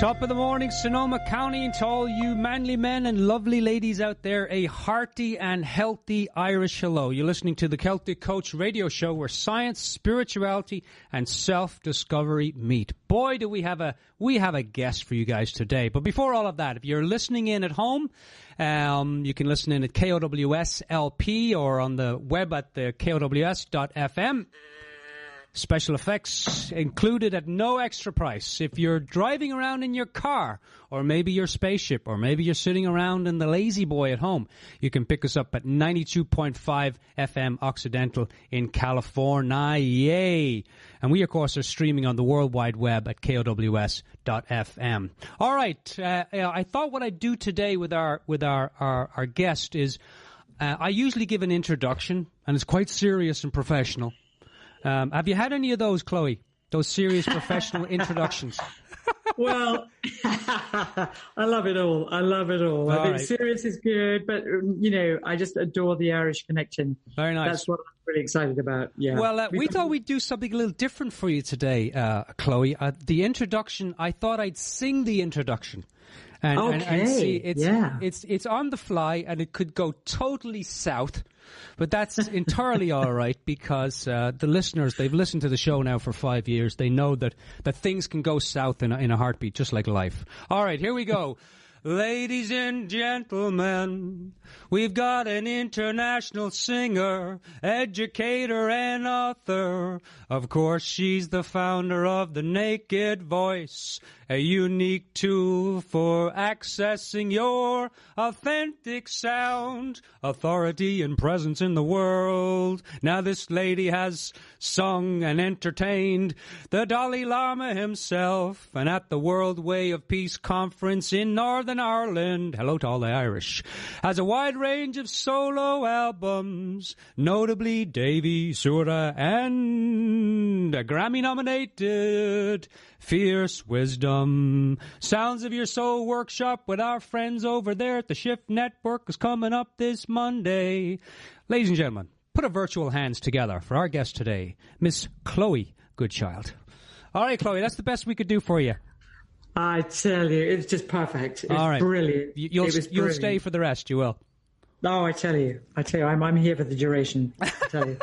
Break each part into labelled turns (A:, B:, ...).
A: Top of the morning, Sonoma County, and to all you manly men and lovely ladies out there, a hearty and healthy Irish hello. You're listening to the Celtic Coach radio show where science, spirituality, and self-discovery meet. Boy, do we have a guest for you guys today. But before all of that, if you're listening in at home, you can listen in at KOWS LP or on the web at the KOWS.FM. Special effects included at no extra price. If you're driving around in your car, or maybe your spaceship, or maybe you're sitting around in the Lazy Boy at home, you can pick us up at 92.5 FM Occidental in California. Yay! And we, of course, are streaming on the World Wide Web at KOWS.FM. All right. I thought what I'd do today with our guest is I usually give an introduction, and it's quite serious and professional. Have you had any of those, Chloe? Those serious professional introductions?
B: Well, I love it all. I think serious is good, but, I just adore the Irish connection.
A: Very nice.
B: That's what I'm really excited about, yeah.
A: Well, we thought we'd do something a little different for you today, Chloe. The introduction, I thought I'd sing the introduction. And see, it's on the fly, and it could go totally south. But that's entirely all right because the listeners, they've listened to the show now for 5 years. They know that things can go south in a heartbeat, just like life. All right, here we go. Ladies and gentlemen, we've got an international singer, educator, and author. Of course, she's the founder of The Naked Voice, a unique tool for accessing your authentic sound, authority, and presence in the world. Now this lady has sung and entertained the Dalai Lama himself, and at the World Way of Peace Conference in Northern Ireland, hello to all the Irish, has a wide range of solo albums, notably Davy, Sura, and a Grammy-nominated Fierce Wisdom. Sounds of Your Soul workshop with our friends over there at the Shift Network is coming up this Monday. Ladies and gentlemen, put a virtual hands together for our guest today, Miss Chloe Goodchild. All right, Chloe, that's the best we could do for you.
B: I tell you, it's just perfect. It's
A: all right.
B: Brilliant.
A: You'll stay for the rest, you will.
B: No, I tell you, I'm here for the duration. I tell you.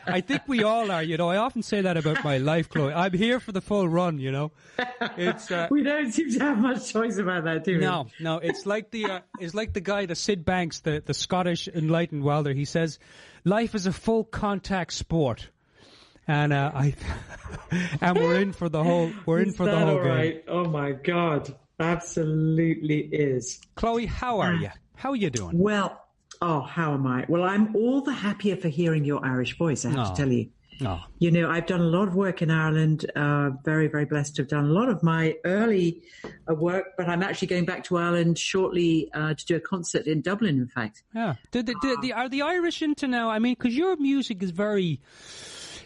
A: I think we all are, I often say that about my life, Chloe. I'm here for the full run, It's
B: we don't seem to have much choice about that, do we?
A: No. It's like the guy, the Sid Banks, the Scottish enlightened welder. He says, "Life is a full contact sport." And and we're in for the whole. We're in for the whole game.
B: Right? Oh my God, absolutely is.
A: Chloe, how are you? How are you doing?
B: Well, how am I? Well, I'm all the happier for hearing your Irish voice. I have to tell you.
A: Oh.
B: I've done a lot of work in Ireland. Very, very blessed to have done a lot of my early work, but I'm actually going back to Ireland shortly to do a concert in Dublin. In fact,
A: yeah. Are the Irish into now? I mean, because your music is very.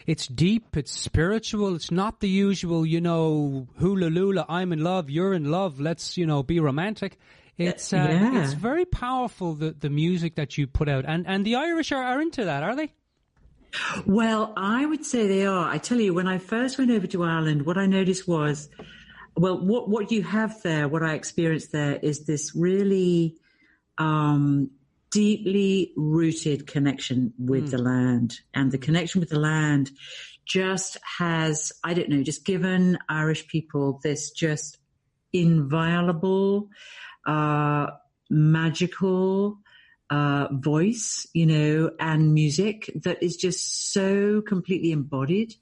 A: It's deep, it's spiritual, it's not the usual, hula lula, I'm in love, you're in love, let's, be romantic. It's very powerful, the music that you put out. And the Irish are into that, are they?
B: Well, I would say they are. I tell you, when I first went over to Ireland, what I noticed was, what you have there, what I experienced there is this really deeply rooted connection with the land. And the connection with the land just has, just given Irish people this just inviolable, magical voice, and music that is just so completely embodied.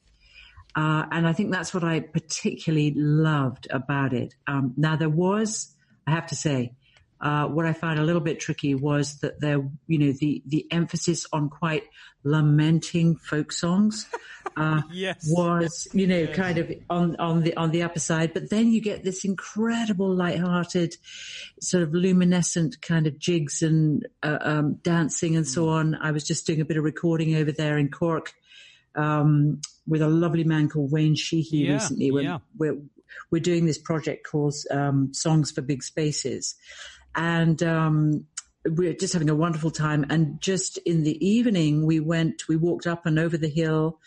B: And I think that's what I particularly loved about it. Now there was, I have to say, what I found a little bit tricky was that there, the emphasis on quite lamenting folk songs was, kind of on the upper side. But then you get this incredible, lighthearted, sort of luminescent kind of jigs and dancing and so on. I was just doing a bit of recording over there in Cork with a lovely man called Wayne Sheehy recently. We're doing this project called Songs for Big Spaces. And we're just having a wonderful time. And just in the evening, we walked up and over the hill,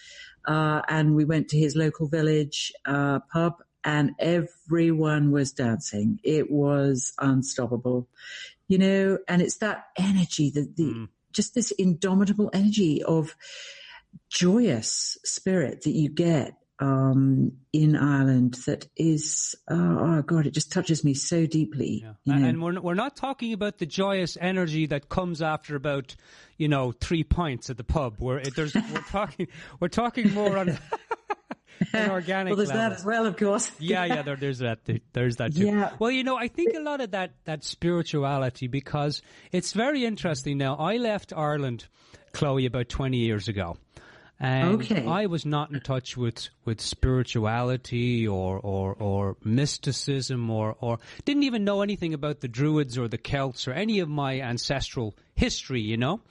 B: and we went to his local village pub, and everyone was dancing. It was unstoppable, you know, and it's that energy, just this indomitable energy of joyous spirit that you get in Ireland that is, oh God, it just touches me so deeply.
A: Yeah.
B: You know?
A: And we're not talking about the joyous energy that comes after about, 3 pints at the pub. We're talking more on an organic
B: well, there's
A: level.
B: that as well, of course.
A: Yeah, there's that too.
B: Yeah.
A: Well, I think a lot of that spirituality, because it's very interesting now. I left Ireland, Chloe, about 20 years ago. And I was not in touch with spirituality or mysticism or didn't even know anything about the Druids or the Celts or any of my ancestral history, you know.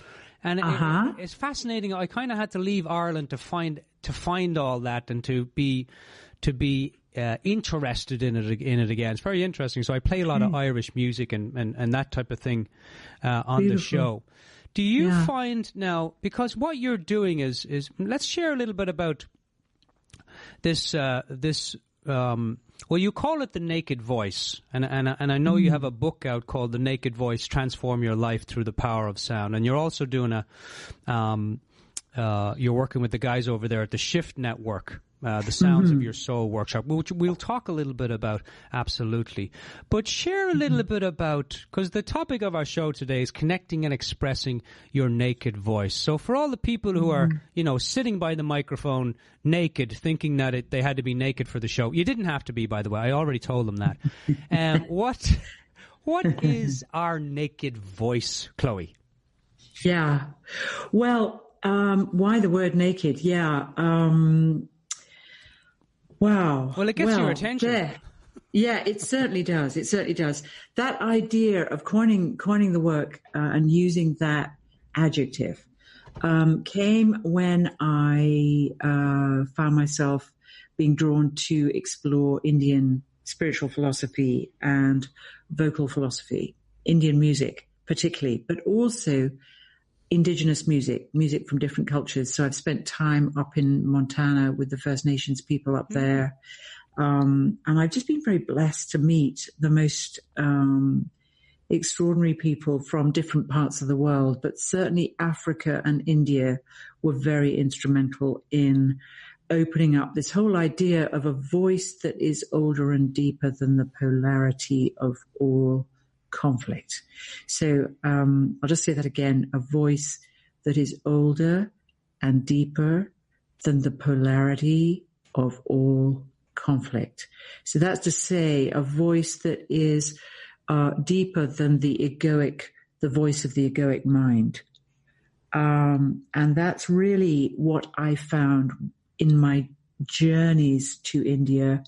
A: And it's fascinating. I kind of had to leave Ireland to find all that and to be interested in it again. It's very interesting. So I play a lot of Irish music and that type of thing on the show. Do you find now, because what you're doing is let's share a little bit about this, well, you call it the naked voice. And I know you have a book out called The Naked Voice, Transform Your Life Through the Power of Sound. And you're also doing you're working with the guys over there at the Shift Network, the Sounds of Your Soul workshop, which we'll talk a little bit about, absolutely. But share a little bit about, because the topic of our show today is connecting and expressing your naked voice. So for all the people who are, sitting by the microphone naked, thinking that they had to be naked for the show, you didn't have to be, by the way. I already told them that. What is our naked voice, Chloe?
B: Yeah. Well, why the word naked? Yeah. Wow.
A: Well, it gets your attention.
B: Yeah, it certainly does. It certainly does. That idea of coining the work and using that adjective came when I found myself being drawn to explore Indian spiritual philosophy and vocal philosophy, Indian music particularly, but also indigenous music from different cultures. So I've spent time up in Montana with the First Nations people up there. And I've just been very blessed to meet the most extraordinary people from different parts of the world, but certainly Africa and India were very instrumental in opening up this whole idea of a voice that is older and deeper than the polarity of all conflict. So I'll just say that again, a voice that is older and deeper than the polarity of all conflict. So that's to say a voice that is deeper than the voice of the egoic mind. And that's really what I found in my journeys to India,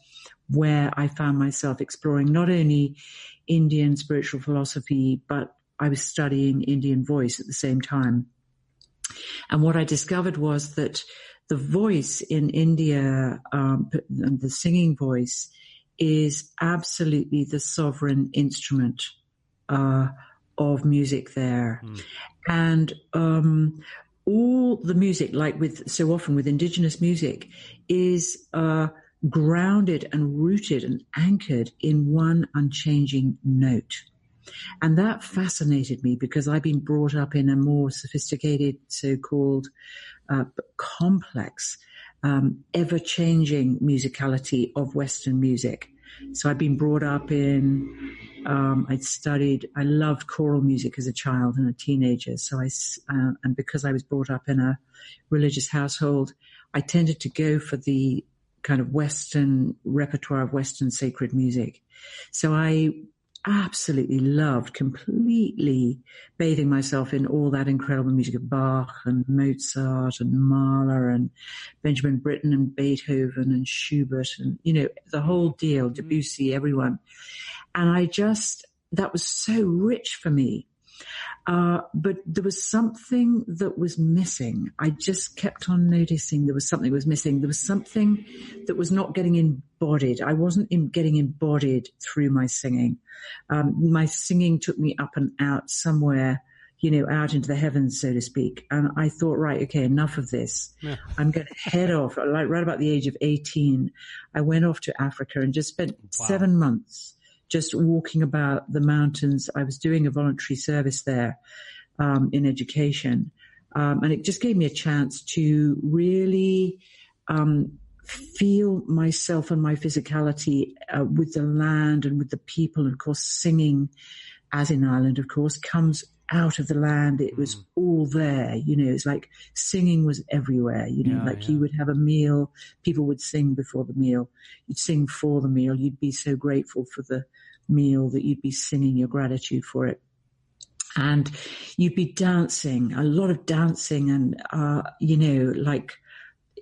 B: where I found myself exploring not only Indian spiritual philosophy, but I was studying Indian voice at the same time. And what I discovered was that the voice in India, the singing voice, is absolutely the sovereign instrument of music there. And all the music, like so often with indigenous music, is grounded and rooted and anchored in one unchanging note. And that fascinated me because I've been brought up in a more sophisticated, so-called complex, ever-changing musicality of Western music. So I've been brought up in, I loved choral music as a child and a teenager. So and because I was brought up in a religious household, I tended to go for the kind of Western repertoire of Western sacred music. So I absolutely loved completely bathing myself in all that incredible music of Bach and Mozart and Mahler and Benjamin Britten and Beethoven and Schubert and, the whole deal, Debussy, everyone. And that was so rich for me. But there was something that was missing. I just kept on noticing there was something that was missing. There was something that was not getting embodied. I wasn't getting embodied through my singing. My singing took me up and out somewhere out into the heavens, so to speak. And I thought, right, okay, enough of this. Yeah. I'm going to head off. Like right about the age of 18, I went off to Africa and just spent 7 months just walking about the mountains. I was doing a voluntary service there in education. And it just gave me a chance to really feel myself and my physicality with the land and with the people. And of course, singing, as in Ireland, of course, comes out of the land. It was all there, it's like singing was everywhere, you would have a meal, people would sing before the meal, you'd sing for the meal, you'd be so grateful for the meal that you'd be singing your gratitude for it. And you'd be dancing, a lot of dancing. And, like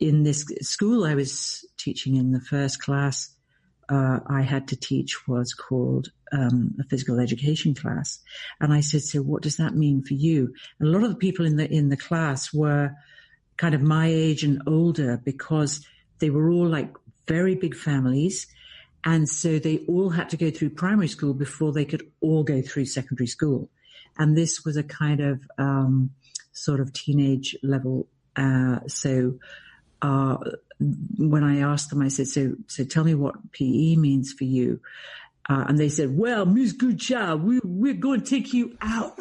B: in this school I was teaching in, the first class I had to teach was called a physical education class. And I said, so what does that mean for you? And a lot of the people in the class were kind of my age and older, because they were all like very big families. And so they all had to go through primary school before they could all go through secondary school. And this was a kind of sort of teenage level. When I asked them, I said, so tell me what PE means for you. And they said, well, Miss Goodchild, we're going to take you out.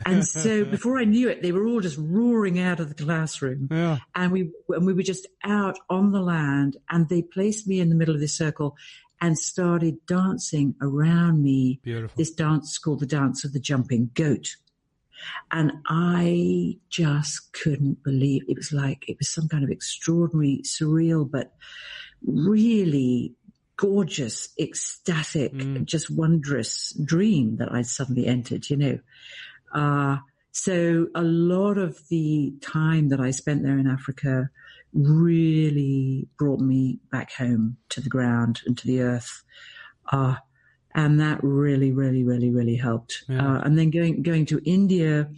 B: And so before I knew it, they were all just roaring out of the classroom. Yeah. And we were just out on the land, and they placed me in the middle of this circle and started dancing around me. Beautiful. This dance called the Dance of the Jumping Goat. And I just couldn't believe it. It was some kind of extraordinary, surreal, but really gorgeous, ecstatic, just wondrous dream that I'd suddenly entered, So a lot of the time that I spent there in Africa really brought me back home to the ground and to the earth. And that really, really, really, really helped. Yeah. And then going to India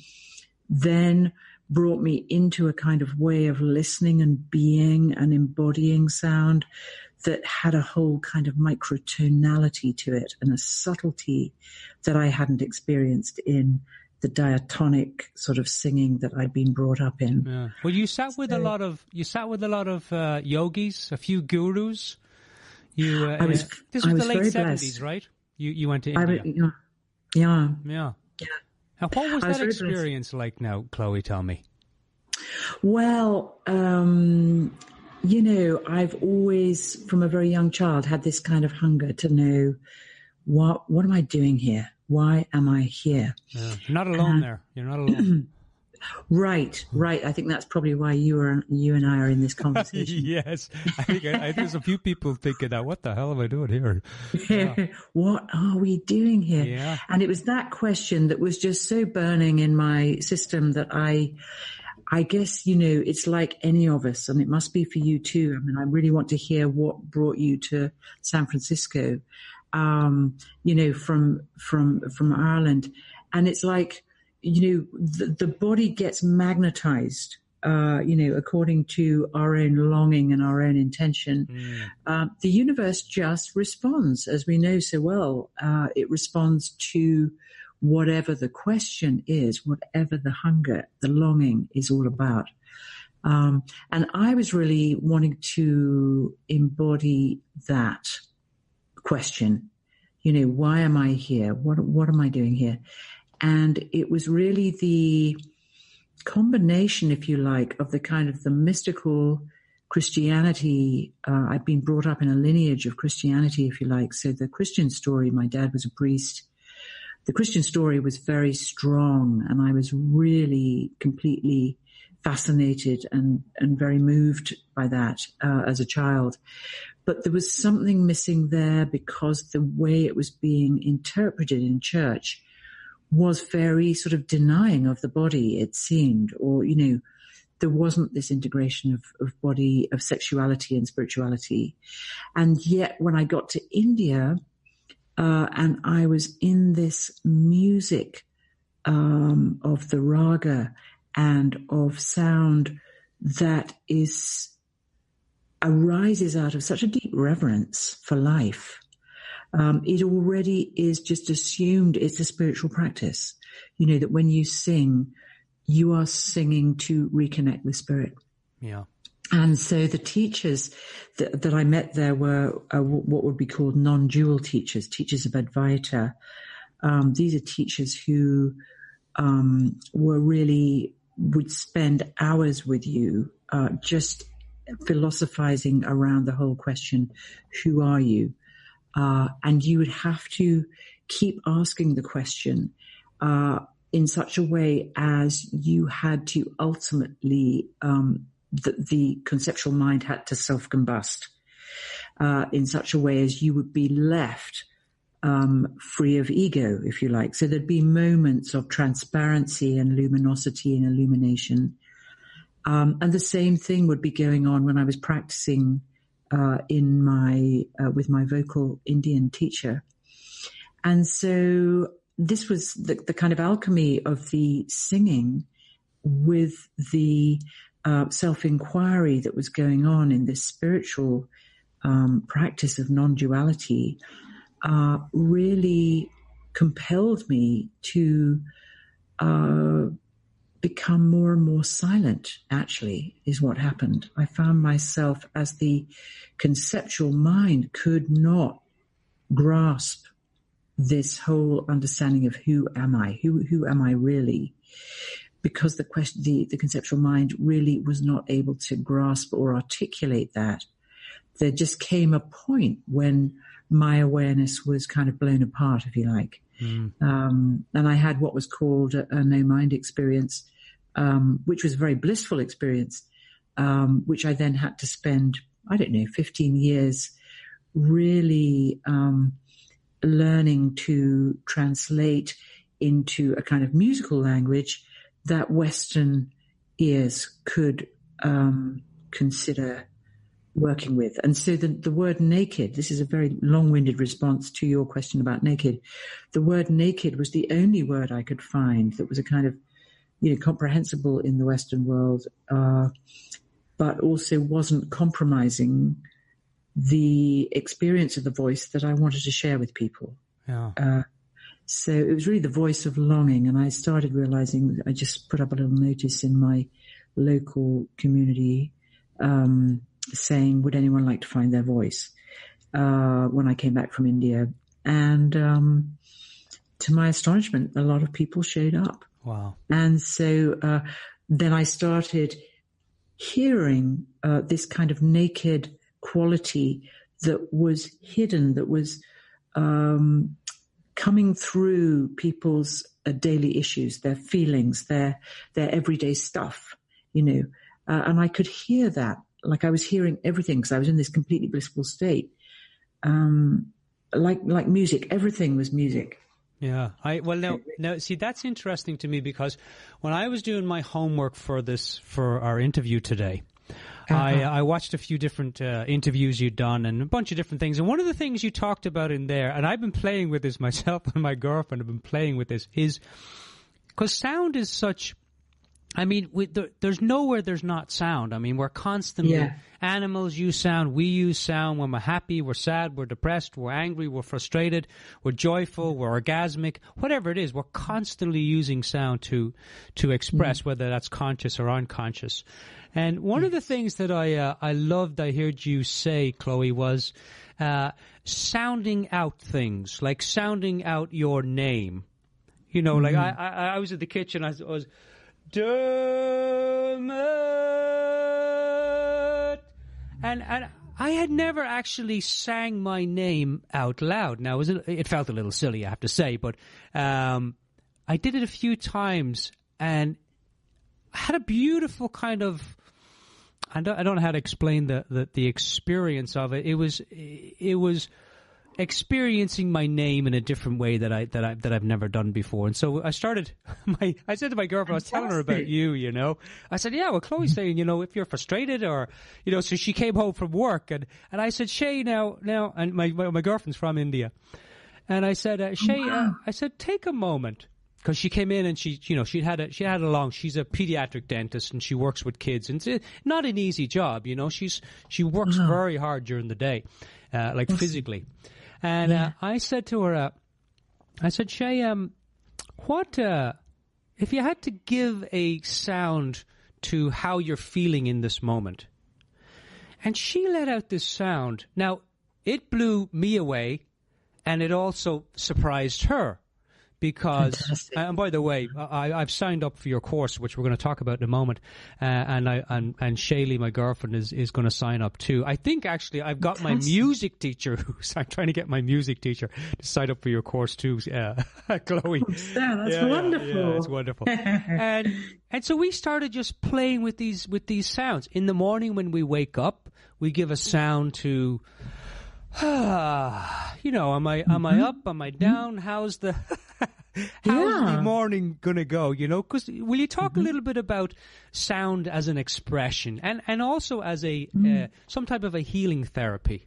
B: then brought me into a kind of way of listening and being and embodying sound that had a whole kind of microtonality to it and a subtlety that I hadn't experienced in the diatonic sort of singing that I'd been brought up in.
A: Yeah. Well, you sat with a lot of yogis, a few gurus. This was the late 70s, right? You went to India.
B: Yeah.
A: Now, what was that experience like now, Chloe? Tell me.
B: Well, I've always, from a very young child, had this kind of hunger to know what am I doing here? Why am I here?
A: Yeah. You're not alone there. You're not alone.
B: Right. I think that's probably why you and I are in this conversation.
A: Yes, I think there's a few people thinking that. What the hell am I doing here? Yeah.
B: What are we doing here?
A: Yeah.
B: And it was that question that was just so burning in my system that I guess it's like any of us, and it must be for you too. I mean, I really want to hear what brought you to San Francisco, from Ireland, and it's like. The body gets magnetized, according to our own longing and our own intention. The universe just responds, as we know so well. It responds to whatever the question is, whatever the hunger, the longing is all about. And I was really wanting to embody that question. Why am I here? What am I doing here? And it was really the combination, if you like, of the kind of the mystical Christianity. I've been brought up in a lineage of Christianity, if you like. So the Christian story, my dad was a priest. The Christian story was very strong, and I was really completely fascinated and very moved by that as a child. But there was something missing there because the way it was being interpreted in church was very sort of denying of the body, it seemed, or, there wasn't this integration of body, of sexuality and spirituality. And yet when I got to India, and I was in this music, of the raga and of sound that arises out of such a deep reverence for life, it already is just assumed it's a spiritual practice. That when you sing, you are singing to reconnect with spirit.
A: Yeah.
B: And so the teachers that I met there were what would be called non-dual teachers of Advaita. These are teachers who would spend hours with you just philosophizing around the whole question, who are you? And you would have to keep asking the question in such a way as you had to ultimately, the conceptual mind had to self-combust in such a way as you would be left free of ego, if you like. So there'd be moments of transparency and luminosity and illumination. And the same thing would be going on when I was practicing with my vocal Indian teacher. And so this was the kind of alchemy of the singing with the self-inquiry that was going on in this spiritual practice of non-duality really compelled me to become more and more silent, actually, is what happened. I found myself, as the conceptual mind could not grasp this whole understanding of who am I, who am I really, because the conceptual mind really was not able to grasp or articulate that. There just came a point when my awareness was kind of blown apart, if you like. And I had what was called a no-mind experience, which was a very blissful experience, which I then had to spend, 15 years really learning to translate into a kind of musical language that Western ears could consider working with. And so the word naked, this is a very long-winded response to your question about naked. The word naked was the only word I could find that was a kind of, comprehensible in the Western world, but also wasn't compromising the experience of the voice that I wanted to share with people.
A: Yeah.
B: So it was really the voice of longing. And I started realizing, I just put up a little notice in my local community, saying, would anyone like to find their voice? When I came back from India. And to my astonishment, a lot of people showed up.
A: Wow.
B: And so then I started hearing this kind of naked quality that was hidden, that was coming through people's daily issues, their feelings, their everyday stuff, and I could hear that. Like I was hearing everything because I was in this completely blissful state. Like music, everything was music.
A: Yeah. Now, see, that's interesting to me because when I was doing my homework for our interview today, I watched a few different interviews you'd done and a bunch of different things. And one of the things you talked about in there, and I've been playing with this myself and my girlfriend have been playing with this, is because sound is such... there's nowhere there's not sound. We're constantly, animals use sound, we use sound. When we're happy, we're sad, we're depressed, we're angry, we're frustrated, we're joyful, we're orgasmic, whatever it is, we're constantly using sound to express, whether that's conscious or unconscious. And one of the things that I loved, I heard you say, Chloe, was sounding out things, like sounding out your name. Like I was at the kitchen, I was Dermot, and I had never actually sang my name out loud. Now it felt a little silly, I have to say, but I did it a few times, and I had a beautiful kind of. I don't know how to explain the experience of it. It was experiencing my name in a different way that I've never done before. And so I started I said to my girlfriend, I was telling her about you, I said, yeah, well, Chloe's saying, if you're frustrated or, so she came home from work and I said, Shay, now, and my girlfriend's from India. And I said, Shay, I said, take a moment. Because she came in and she's a pediatric dentist and she works with kids, and it's not an easy job, she works very hard during the day, physically. And I said to her, I said, Shay, what if you had to give a sound to how you're feeling in this moment? And she let out this sound. Now, it blew me away, and it also surprised her. Because, and by the way, I've signed up for your course, which we're going to talk about in a moment, and Shaylee, my girlfriend, is going to sign up too. I think actually I've got my music teacher. I'm trying to get my music teacher to sign up for your course too, Chloe.
B: That's wonderful.
A: Yeah, it's wonderful. and so we started just playing with these sounds. In the morning when we wake up, we give a sound to. Am I up? Am I down? How's the morning gonna go? Because will you talk a little bit about sound as an expression and also as a some type of a healing therapy?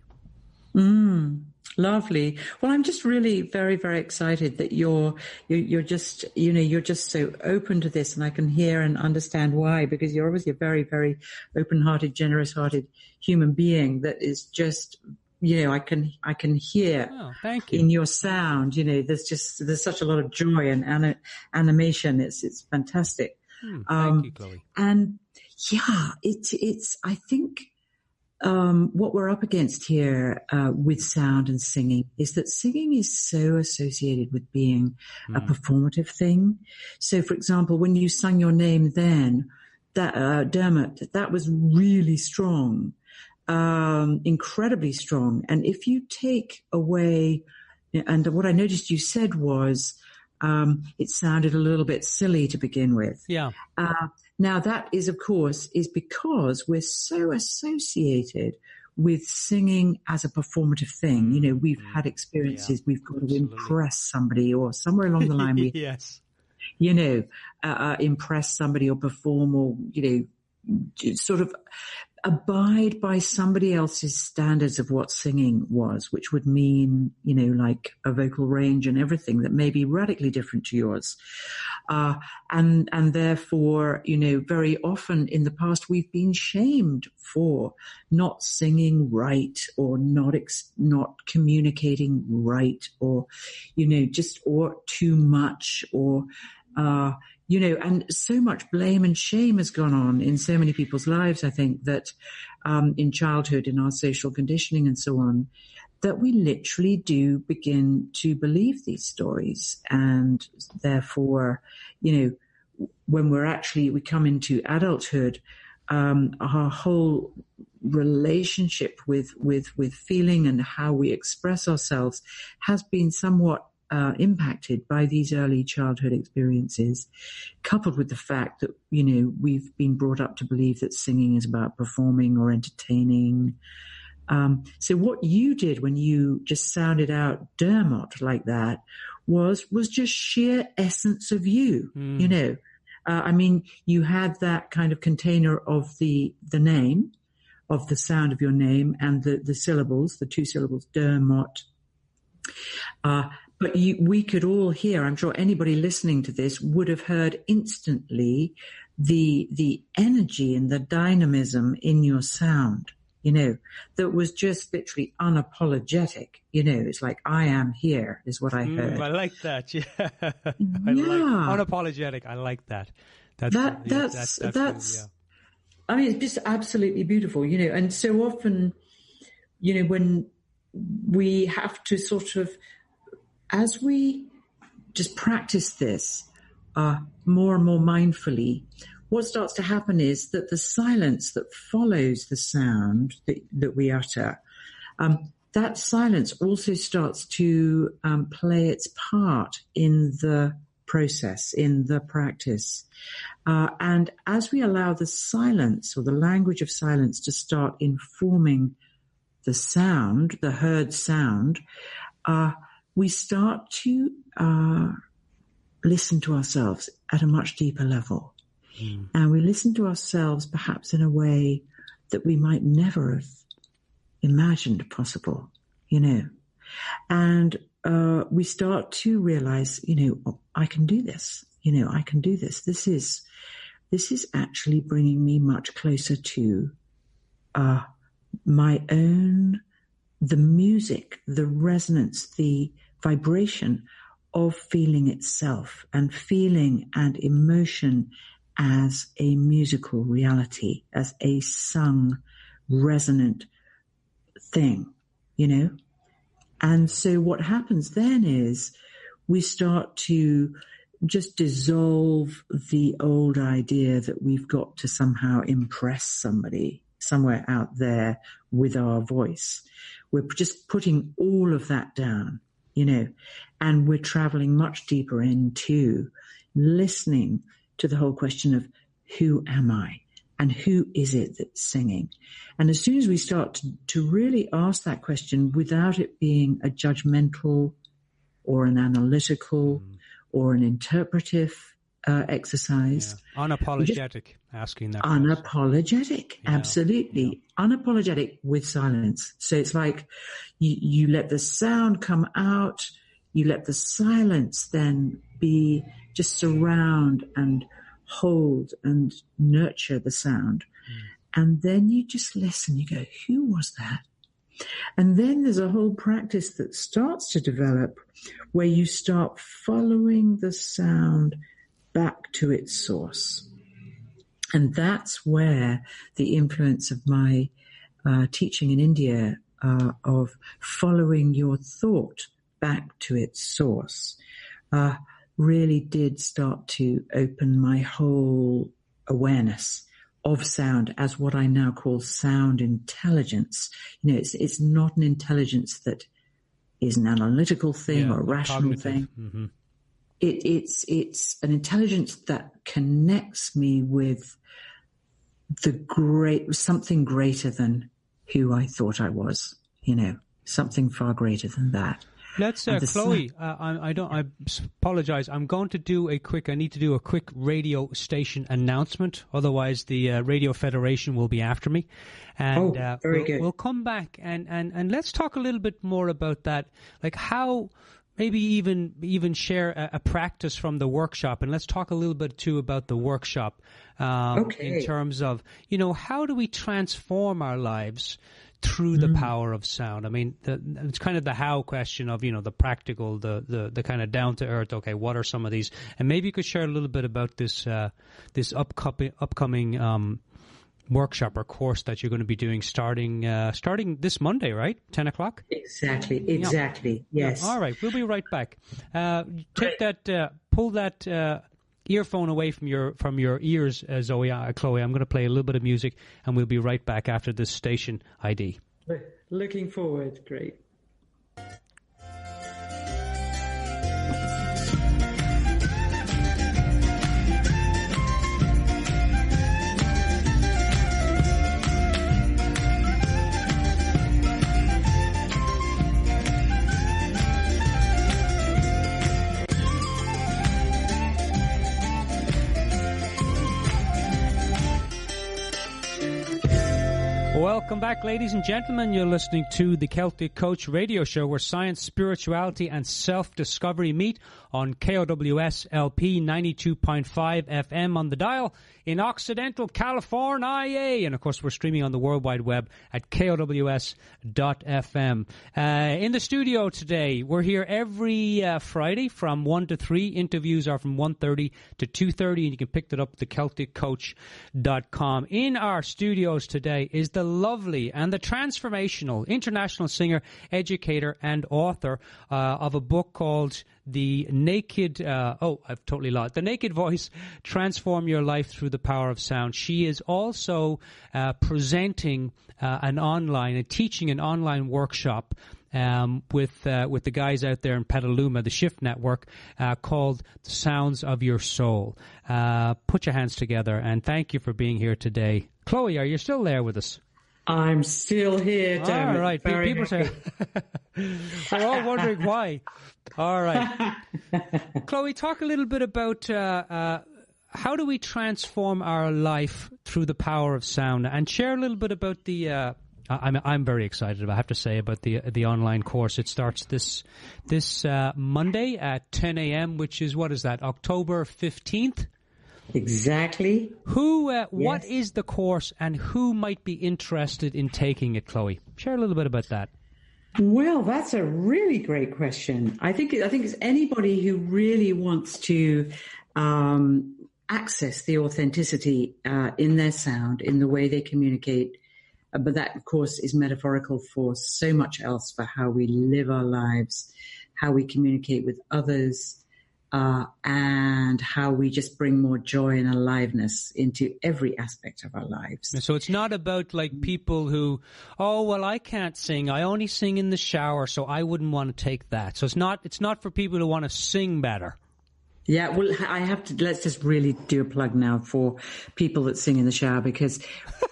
B: Lovely. Well, I'm just really very, very excited that you're just you're just so open to this, and I can hear and understand why, because you're obviously a very, very open-hearted, generous-hearted human being that is just. I can hear in your sound, there's such a lot of joy and animation. It's fantastic.
A: Thank you, Chloe.
B: And it's, I think, what we're up against here, with sound and singing is that singing is so associated with being a performative thing. So, for example, when you sang your name then, that, Dermot, that was really strong. Incredibly strong. And if you take away, and what I noticed you said was, it sounded a little bit silly to begin with.
A: Yeah.
B: Now that is, of course, is because we're so associated with singing as a performative thing. We've had experiences, we've got to impress somebody, or somewhere along the line we,
A: yes,
B: impress somebody or perform, or, sort of abide by somebody else's standards of what singing was, which would mean, like a vocal range and everything that may be radically different to yours. And therefore, very often in the past, we've been shamed for not singing right, or not communicating right, or, or too much, or, and so much blame and shame has gone on in so many people's lives, I think, that in childhood, in our social conditioning and so on, that we literally do begin to believe these stories. And therefore, when we come into adulthood, our whole relationship with feeling and how we express ourselves has been somewhat impacted by these early childhood experiences, coupled with the fact that, we've been brought up to believe that singing is about performing or entertaining. So what you did when you just sounded out Dermot like that was just sheer essence of you, you had that kind of container of the name, of the sound of your name, and the syllables, the two syllables, Dermot. But we could all hear, I'm sure anybody listening to this would have heard instantly the energy and the dynamism in your sound, that was just literally unapologetic. It's like, I am here is what I heard.
A: I like that. Yeah. Unapologetic. I like that. That's
B: it's just absolutely beautiful, and so often, when we have to sort of, as we just practice this more and more mindfully, what starts to happen is that the silence that follows the sound that we utter, that silence also starts to play its part in the process, in the practice. And as we allow the silence, or the language of silence, to start informing the sound, the heard sound, we start to listen to ourselves at a much deeper level. And we listen to ourselves perhaps in a way that we might never have imagined possible, And we start to realize, I can do this. I can do this. This is actually bringing me much closer to my own the music, the resonance, the vibration of feeling itself, and feeling and emotion as a musical reality, as a sung, resonant thing, you know? And so what happens then is we start to just dissolve the old idea that we've got to somehow impress somebody somewhere out there with our voice. We're just putting all of that down, you know, and we're traveling much deeper into listening to the whole question of who am I and who is it that's singing? And as soon as we start to really ask that question without it being a judgmental or an analytical or an interpretive exercise.
A: Yeah. Unapologetic, asking that
B: unapologetic, question. Absolutely. Yeah. Unapologetic with silence. So it's like you let the sound come out, you let the silence then be just surround and hold and nurture the sound. And then you just listen, you go, who was that? And then there's a whole practice that starts to develop where you start following the sound back to its source. And that's where the influence of my teaching in India of following your thought back to its source really did start to open my whole awareness of sound as what I now call sound intelligence. You know, it's not an intelligence that is an analytical thing or a rational thing. Mm-hmm. It's an intelligence that connects me with something greater than who I thought I was, you know, something far greater than that.
A: Let's, Chloe, I apologize. I need to do a quick radio station announcement. Otherwise, the Radio Federation will be after me. And
B: very good.
A: We'll come back and let's talk a little bit more about that, like how maybe even share a practice from the workshop. And let's talk a little bit, too, about the workshop in terms of, you know, how do we transform our lives through the power of sound? I mean, it's kind of the how question of, you know, the practical, the kind of down to earth. Okay, what are some of these? And maybe you could share a little bit about this upcoming workshop or course that you're going to be doing starting this Monday, right? 10 o'clock?
B: Exactly. Yes.
A: All right, we'll be right back. Pull that earphone away from your ears, Chloe. I'm going to play a little bit of music, and we'll be right back after this station ID.
B: Looking forward. Great.
A: Welcome back, ladies and gentlemen. You're listening to the Celtic Coach radio show where science, spirituality, and self-discovery meet on KOWS LP 92.5 FM on the dial in Occidental California. And, of course, we're streaming on the World Wide Web at KOWS.FM. In the studio today, we're here every Friday from 1 to 3. Interviews are from 1:30 to 2:30, and you can pick that up at thecelticcoach.com. In our studios today is the lovely and the transformational international singer, educator, and author of a book called The Naked Voice, Transform Your Life Through the Power of Sound. She is also presenting teaching an online workshop with the guys out there in Petaluma, the Shift Network, called The Sounds of Your Soul. Put your hands together, and thank you for being here today. Chloe, are you still there with us?
B: I'm still here, Dermot.
A: All right. People say, we're all wondering why. All right. Chloe, talk a little bit about how do we transform our life through the power of sound, and share a little bit about the I'm very excited, I have to say, about the online course. It starts this Monday at 10 a.m., which is, what is that, October 15th?
B: Exactly.
A: What is the course, and who might be interested in taking it, Chloe? Share a little bit about that.
B: Well, that's a really great question. I think it's anybody who really wants to access the authenticity in their sound, in the way they communicate. But that, of course, is metaphorical for so much else, for how we live our lives, how we communicate with others, and how we just bring more joy and aliveness into every aspect of our lives.
A: So it's not about like people who, oh, well, I can't sing. I only sing in the shower, so I wouldn't want to take that. So it's not for people who want to sing better.
B: Yeah, well, let's just really do a plug now for people that sing in the shower, because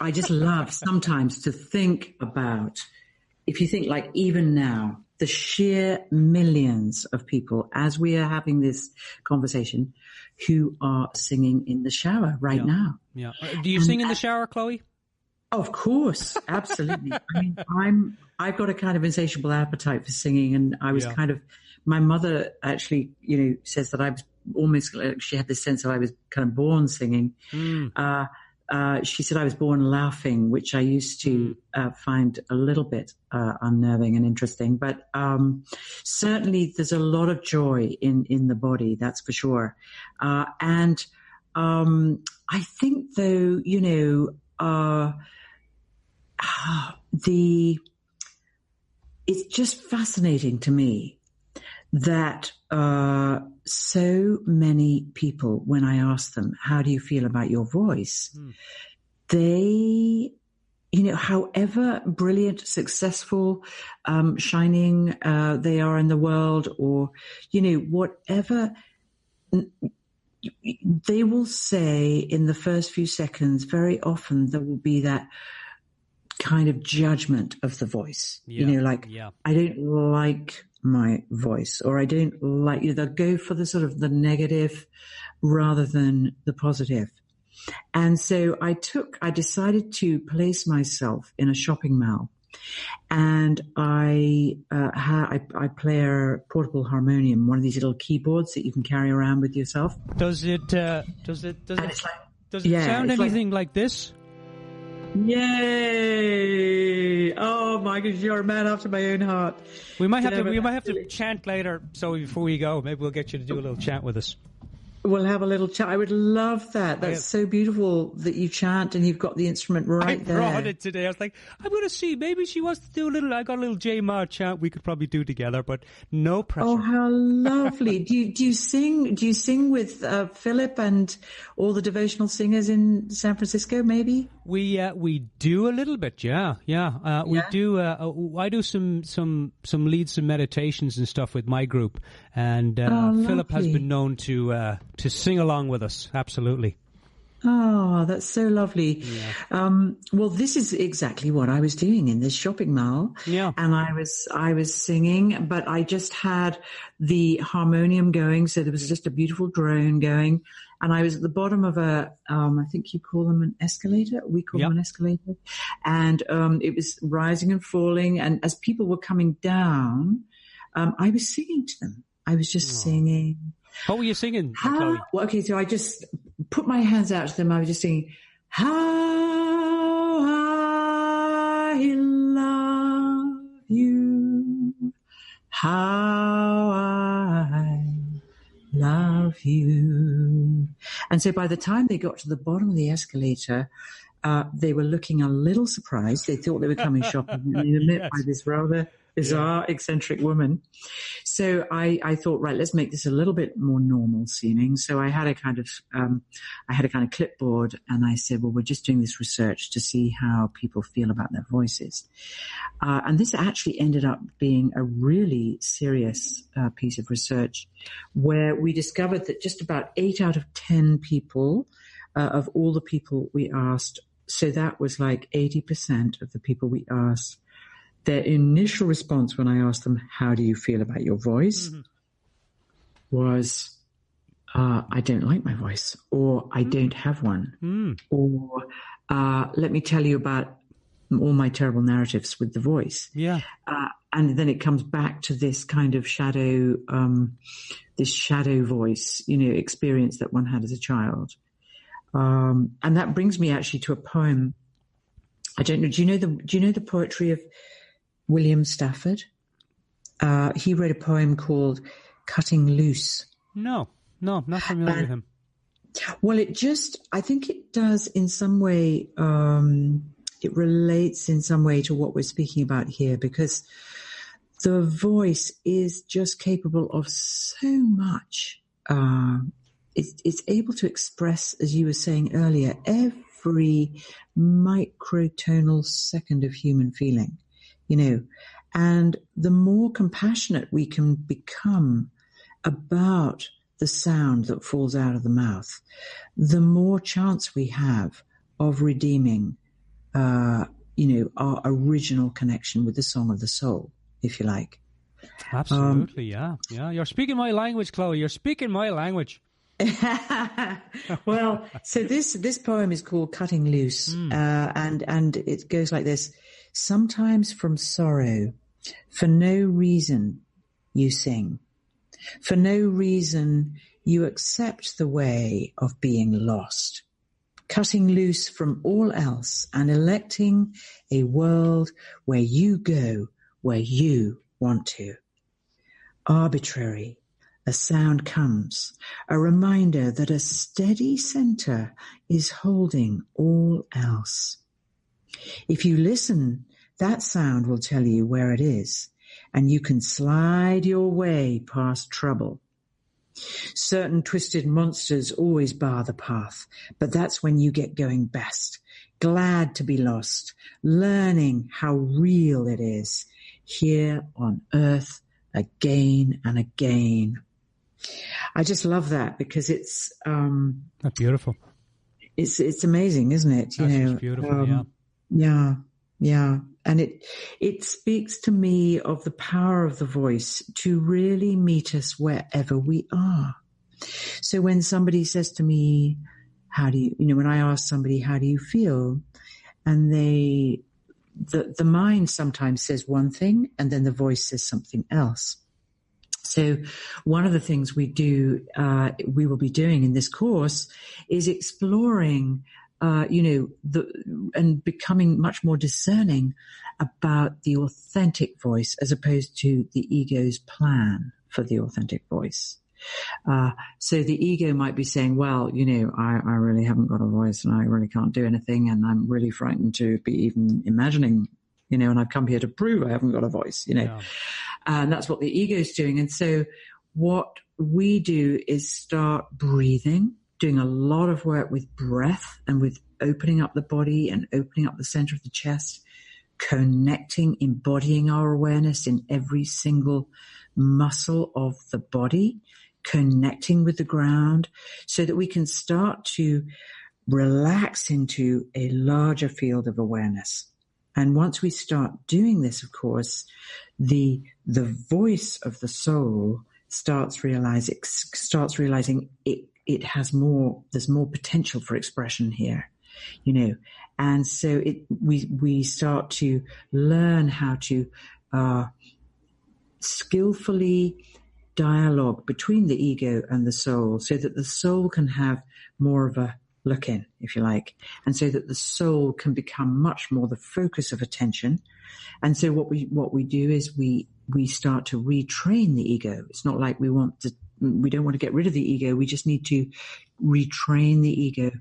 B: I just love sometimes to think about, if you think like even now, the sheer millions of people, as we are having this conversation, who are singing in the shower right now.
A: Yeah. Do you sing in the shower, Chloe?
B: Of course, absolutely. I mean, I've got a kind of insatiable appetite for singing, and I was my mother actually, says that I was almost, she had this sense that I was kind of born singing. She said I was born laughing, which I used to find a little bit unnerving and interesting. But certainly there's a lot of joy in the body, that's for sure. And I think, though, it's just fascinating to me that so many people, when I ask them, how do you feel about your voice? They, however brilliant, successful, shining they are in the world, or, whatever, they will say in the first few seconds, very often there will be that kind of judgment of the voice, I don't like my voice, or I don't like you. They'll go for the sort of the negative rather than the positive. And so I decided to place myself in a shopping mall, and I play a portable harmonium, one of these little keyboards that you can carry around with yourself.
A: Does it sound anything like this?
B: Yay! Oh my gosh, you're a man after my own heart.
A: We might have to chant later. So before we go, maybe we'll get you to do a little chant with us.
B: We'll have a little chat. I would love that. That's so beautiful that you chant and you've got the instrument right there.
A: I brought it today. I was like, I'm going to see. Maybe she wants to do a little. I got a little J Ma chant we could probably do together, but no pressure.
B: Oh, how lovely! Do you sing? Do you sing with Philip and all the devotional singers in San Francisco? Maybe
A: we do a little bit. Yeah. We do. I do some leads, some meditations and stuff with my group, and Philip has been known to sing along with us. Absolutely.
B: Oh, that's so lovely. Yeah. Well, this is exactly what I was doing in this shopping mall.
A: Yeah.
B: And I was singing, but I just had the harmonium going. So there was just a beautiful drone going. And I was at the bottom of I think you call them an escalator. We call them an escalator. And it was rising and falling. And as people were coming down, I was singing to them. I was just singing.
A: What were you singing, Chloe?
B: Well, okay, so I just put my hands out to them. I was just singing, how I love you, how I love you. And so by the time they got to the bottom of the escalator, they were looking a little surprised. They thought they were coming shopping, and they were met by this rather bizarre, eccentric woman. So I thought, right, let's make this a little bit more normal seeming. So I had a kind of clipboard, and I said, well, we're just doing this research to see how people feel about their voices. And this actually ended up being a really serious piece of research, where we discovered that just about 8 out of 10 people, of all the people we asked, so that was like 80% of the people we asked, their initial response when I asked them, how do you feel about your voice, was, I don't like my voice, or I don't have one, or let me tell you about all my terrible narratives with the voice.
A: Yeah.
B: And then it comes back to this kind of shadow voice, experience that one had as a child. And that brings me actually to a poem. I don't know. Do you know the poetry of William Stafford. He wrote a poem called Cutting Loose.
A: No, not familiar with him.
B: Well, I think it does in some way, it relates in some way to what we're speaking about here, because the voice is just capable of so much. It's able to express, as you were saying earlier, every microtonal second of human feeling, and the more compassionate we can become about the sound that falls out of the mouth, the more chance we have of redeeming, our original connection with the song of the soul, if you like.
A: Absolutely, yeah. You're speaking my language, Chloe. You're speaking my language.
B: Well, so this poem is called Cutting Loose, and it goes like this. Sometimes from sorrow, for no reason, you sing. For no reason, you accept the way of being lost, cutting loose from all else and electing a world where you go where you want to. Arbitrary, a sound comes, a reminder that a steady center is holding all else. If you listen, that sound will tell you where it is, and you can slide your way past trouble. Certain twisted monsters always bar the path, but that's when you get going best. Glad to be lost, learning how real it is here on earth again and again. I just love that because it's
A: that's beautiful.
B: It's amazing, isn't it?
A: That's beautiful.
B: Yeah. And it speaks to me of the power of the voice to really meet us wherever we are. So when somebody says to me, when I ask somebody, how do you feel? And the mind sometimes says one thing and then the voice says something else. So one of the things we will be doing in this course is exploring and becoming much more discerning about the authentic voice as opposed to the ego's plan for the authentic voice. So the ego might be saying, well, I really haven't got a voice and I really can't do anything and I'm really frightened to be even imagining, and I've come here to prove I haven't got a voice, and that's what the ego's doing. And so what we do is start breathing, doing a lot of work with breath and with opening up the body and opening up the center of the chest, connecting, embodying our awareness in every single muscle of the body, connecting with the ground so that we can start to relax into a larger field of awareness. And once we start doing this, of course, the voice of the soul starts realizing it has more, there's more potential for expression here, and so we start to learn how to skillfully dialogue between the ego and the soul so that the soul can have more of a look in, if you like, and so that the soul can become much more the focus of attention. And so what we do is we start to retrain the ego. It's not like we don't want to get rid of the ego. We just need to retrain the ego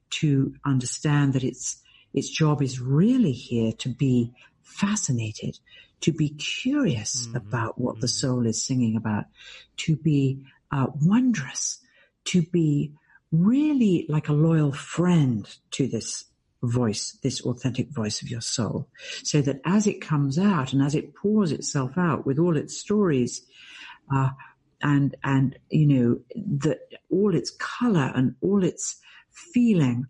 B: to understand that its job is really here to be fascinated, to be curious about what the soul is singing about, to be wondrous, to be really like a loyal friend to this voice, this authentic voice of your soul, so that as it comes out and as it pours itself out with all its stories, and that all its color and all its feeling,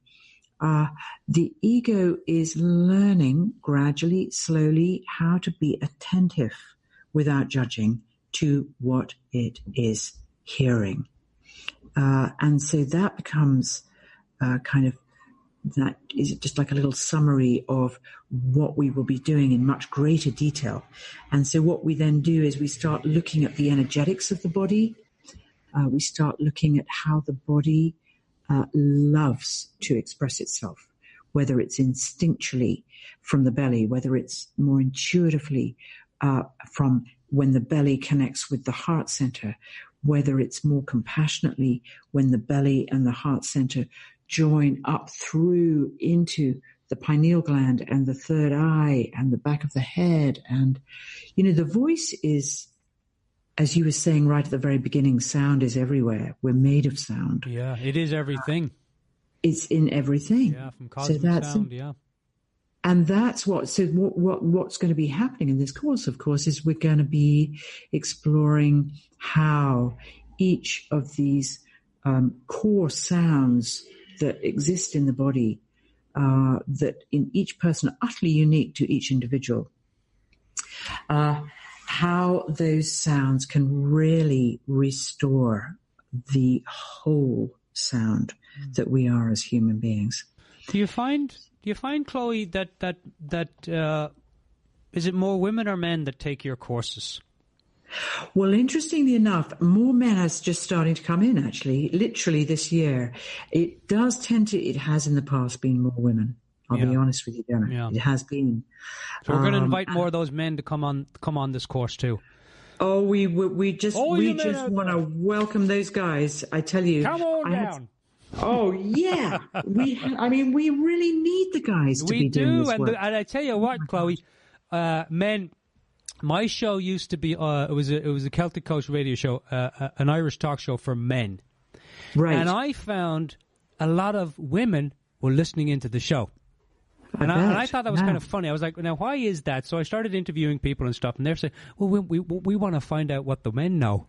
B: the ego is learning gradually, slowly, how to be attentive without judging to what it is hearing. And so that becomes that is just like a little summary of what we will be doing in much greater detail. And so what we then do is we start looking at the energetics of the body. We start looking at how the body loves to express itself, whether it's instinctually from the belly, whether it's more intuitively from when the belly connects with the heart center, whether it's more compassionately when the belly and the heart center join up through into the pineal gland and the third eye and the back of the head. And, the voice is, as you were saying right at the very beginning, sound is everywhere. We're made of sound.
A: Yeah, it is everything.
B: It's in everything.
A: Yeah, from cosmic sound, yeah.
B: And that's what's going to be happening in this course, of course, is we're going to be exploring how each of these core sounds that exist in the body, that in each person are utterly unique to each individual, how those sounds can really restore the whole sound that we are as human beings.
A: Do you find, Chloe, that is it more women or men that take your courses?
B: Well, interestingly enough, more men are just starting to come in, actually, literally this year. It has in the past been more women. I'll be honest with you, Dermot. Yeah. It has been.
A: So we're going to invite more of those men to come on this course too.
B: Oh, we just want to welcome those guys. I tell you.
A: Come on down.
B: Oh yeah, we really need the guys to be doing this work.
A: And I tell you what, Chloe, men. My show used to be it was a Celtic Coast radio show, an Irish talk show for men,
B: right? And
A: I found a lot of women were listening into the show, and I thought that was kind of funny. I was like, now why is that? So I started interviewing people and stuff, and they're saying, well, we want to find out what the men know.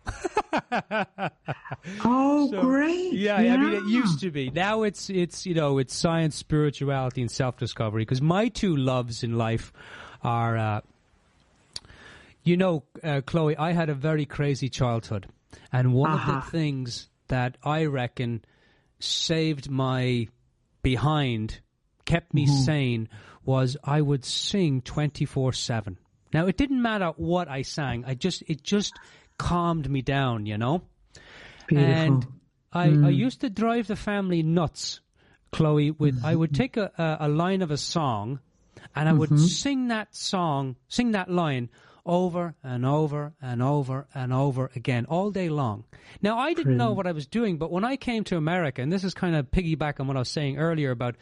B: Great!
A: Yeah, I mean, it used to be. Now it's science, spirituality, and self-discovery. Because my two loves in life are, Chloe, I had a very crazy childhood, and one of the things that I reckon saved my behind, kept me sane, was I would sing 24/7. Now it didn't matter what I sang; it just calmed me down,
B: Beautiful.
A: And I used to drive the family nuts, Chloe. I would take a line of a song, and I would sing that line over and over and over and over again all day long. Now, I didn't know what I was doing, but when I came to America, and this is kind of piggyback on what I was saying earlier about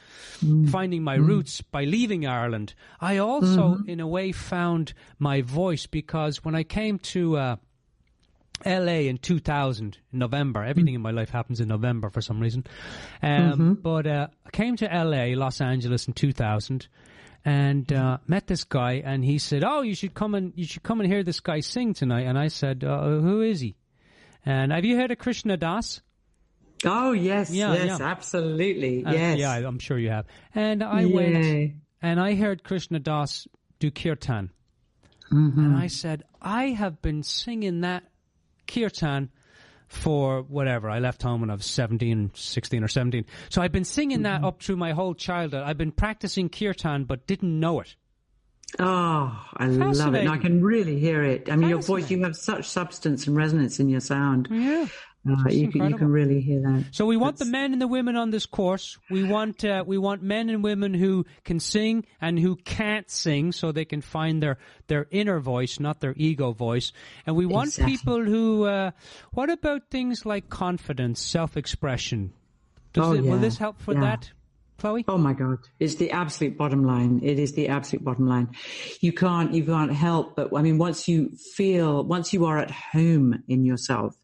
A: finding my roots by leaving Ireland, I also, in a way, found my voice, because when I came to LA in 2000, in November, everything in my life happens in November for some reason, but I came to LA, Los Angeles in 2000, and met this guy, and he said, "Oh, you should come and hear this guy sing tonight." And I said, "Who is he?" And have you heard of Krishna Das?
B: Oh yes, yes, absolutely, yes.
A: Yeah, I'm sure you have. And I went and I heard Krishna Das do kirtan, and I said, "I have been singing that kirtan for whatever. I left home when I was 16 or 17. So I've been singing that up through my whole childhood. I've been practicing kirtan but didn't know it."
B: Oh, I love it. And I can really hear it. I mean, your voice, you have such substance and resonance in your sound.
A: Yeah.
B: You can really hear that.
A: So we want the men and the women on this course. We want men and women who can sing and who can't sing, so they can find their inner voice, not their ego voice. And we want people who. What about things like confidence, self-expression? Will this help for that, Chloe?
B: Oh my God, it's the absolute bottom line. It is the absolute bottom line. You can't help but, I mean, once you are at home in yourself,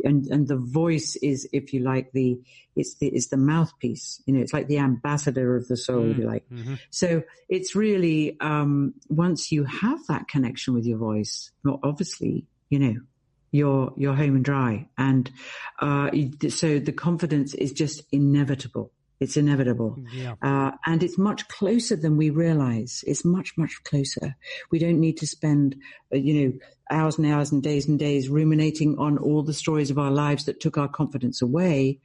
B: and the voice is, if you like, it's the mouthpiece. It's like the ambassador of the soul, if you like. So it's really, once you have that connection with your voice, well, obviously, you're home and dry. And, so the confidence is just inevitable. It's inevitable. Yeah. And it's much closer than we realize. It's much, much closer. We don't need to spend, hours and hours and days ruminating on all the stories of our lives that took our confidence away.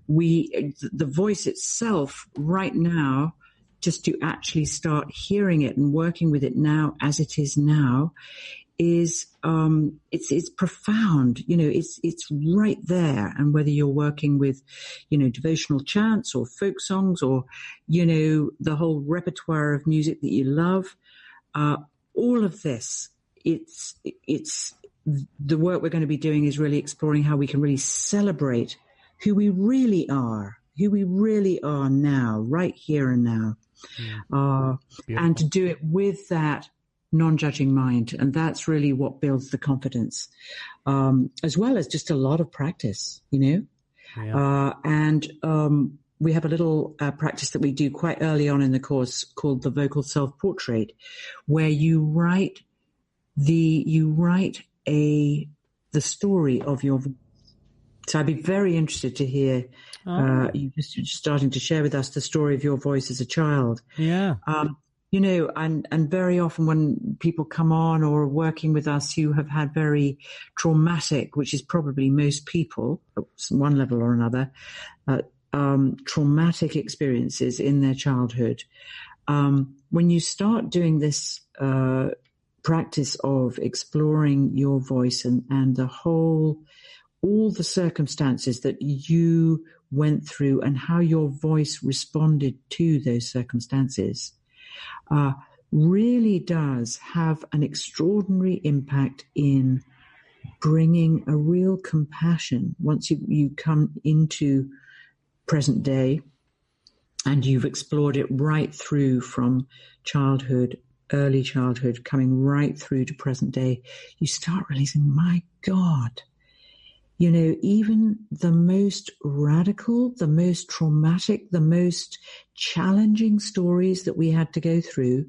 B: The voice itself right now, just to actually start hearing it and working with it now as it is now, is it's profound. It's right there. And whether you're working with, devotional chants or folk songs or, the whole repertoire of music that you love, all of this, it's the work we're going to be doing is really exploring how we can really celebrate who we really are now, right here and now. And to do it with that non-judging mind. And that's really what builds the confidence, as well as just a lot of practice, we have a little practice that we do quite early on in the course called the vocal self-portrait, where you write the story of your voice. So I'd be very interested to hear you just starting to share with us the story of your voice as a child.
A: Yeah.
B: And very often when people come on or are working with us who have had very traumatic, which is probably most people at one level or another, traumatic experiences in their childhood. When you start doing this practice of exploring your voice and all the circumstances that you went through and how your voice responded to those circumstances, really does have an extraordinary impact in bringing a real compassion once you come into present day and you've explored it right through from childhood, early childhood, coming right through to present day. You start realizing, my God, even the most radical, the most traumatic, the most challenging stories that we had to go through,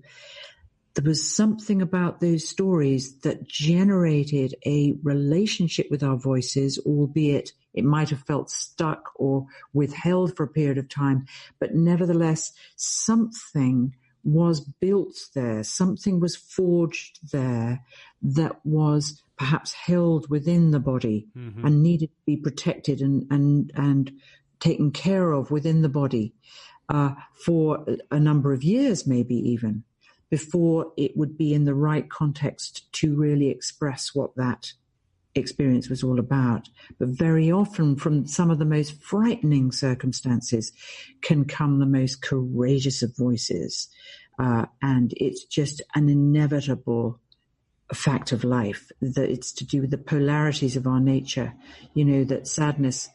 B: there was something about those stories that generated a relationship with our voices, albeit it might have felt stuck or withheld for a period of time, but nevertheless, something was built there, something was forged there that was perhaps held within the body and needed to be protected and taken care of within the body for a number of years, maybe even, before it would be in the right context to really express what that experience was all about. But very often from some of the most frightening circumstances can come the most courageous of voices. And it's just an inevitable fact of life that it's to do with the polarities of our nature, that sadness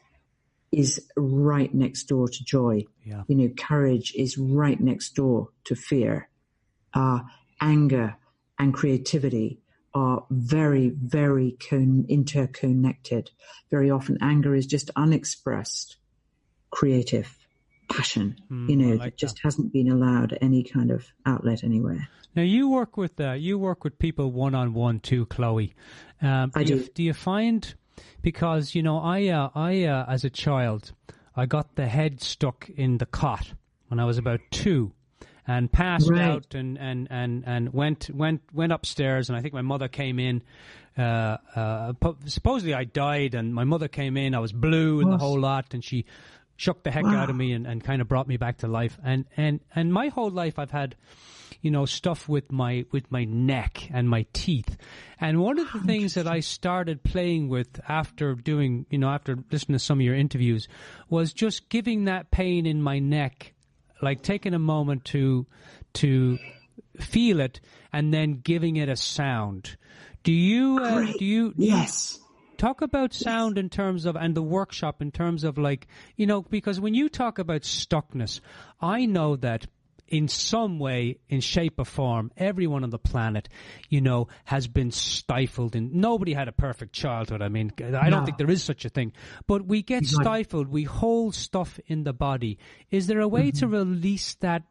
B: is right next door to joy. Yeah. Courage is right next door to fear. Anger and creativity are very, very interconnected. Very often anger is just unexpressed creative passion, that just hasn't been allowed any kind of outlet anywhere.
A: Now you work with people one-on-one too, Chloe. I do. Do you find, because I as a child, I got the head stuck in the cot when I was about 2. And passed out and went upstairs, and I think my mother came in. Supposedly I died, and my mother came in. I was blue and the whole lot, and she shook the heck out of me and kind of brought me back to life. And my whole life I've had, stuff with my neck and my teeth. And one of the things that I started playing with after doing, after listening to some of your interviews, was just giving that pain in my neck, like taking a moment to feel it and then giving it a sound. Do you
B: Yes.
A: Talk about sound in terms of, and the workshop in terms of because when you talk about stuckness, I know that in some way, in shape or form, everyone on the planet, has been stifled. And nobody had a perfect childhood. I mean, I don't think there is such a thing. But we get stifled. We hold stuff in the body. Is there a way to release that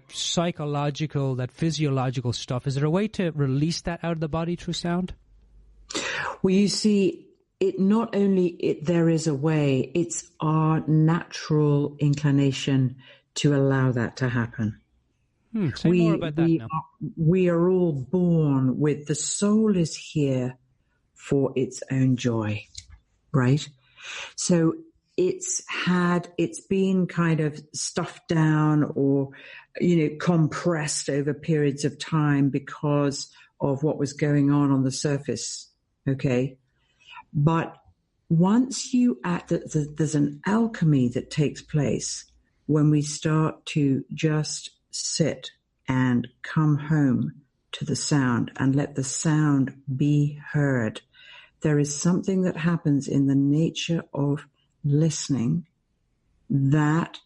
A: psychological, that physiological stuff? Is there a way to release that out of the body through sound?
B: Well, you see, there is a way. It's our natural inclination to allow that to happen.
A: Say more about that now.
B: We are all born with, the soul is here for its own joy, right? So it's been kind of stuffed down or, compressed over periods of time because of what was going on the surface. Okay. But once you act, there's an alchemy that takes place when we start to just sit and come home to the sound and let the sound be heard. There is something that happens in the nature of listening that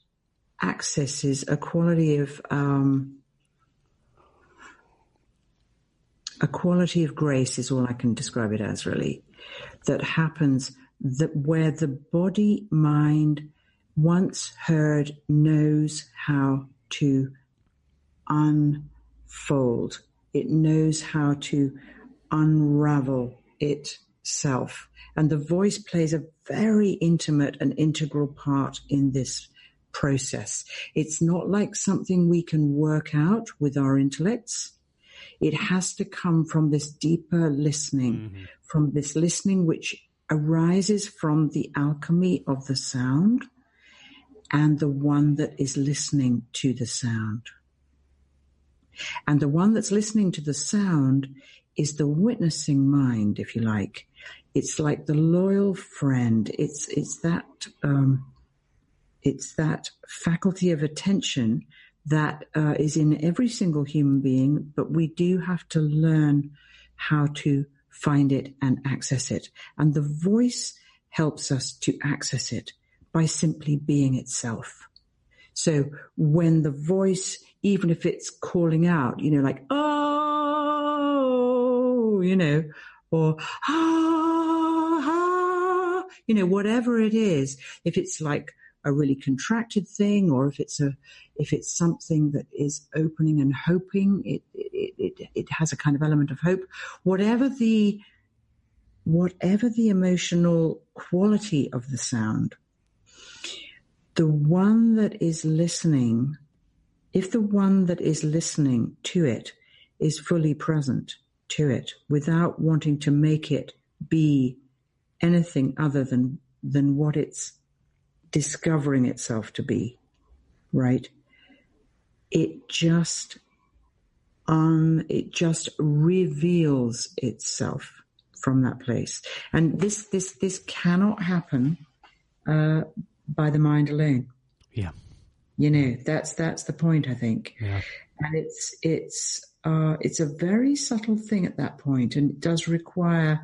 B: accesses a quality of grace is all I can describe it as, really, that happens where the body mind, once heard, knows how to unfold. It knows how to unravel itself. And the voice plays a very intimate and integral part in this process. It's not like something we can work out with our intellects. It has to come from this deeper listening, from this listening which arises from the alchemy of the sound and the one that is listening to the sound. And the one that's listening to the sound is the witnessing mind, if you like. It's like the loyal friend. It's that faculty of attention that is in every single human being, but we do have to learn how to find it and access it. And the voice helps us to access it by simply being itself. So when the voice, even if it's calling out, like, oh, or ah, whatever it is, if it's like a really contracted thing, or if it's something that is opening and hoping, it has a kind of element of hope. Whatever the emotional quality of the sound, the one that is listening, if the one that is listening to it is fully present to it without wanting to make it be anything other than what it's discovering itself to be, right? It just reveals itself from that place. And this cannot happen by the mind alone.
A: Yeah.
B: That's the point, I think.
A: Yeah.
B: And it's a very subtle thing at that point, and it does require,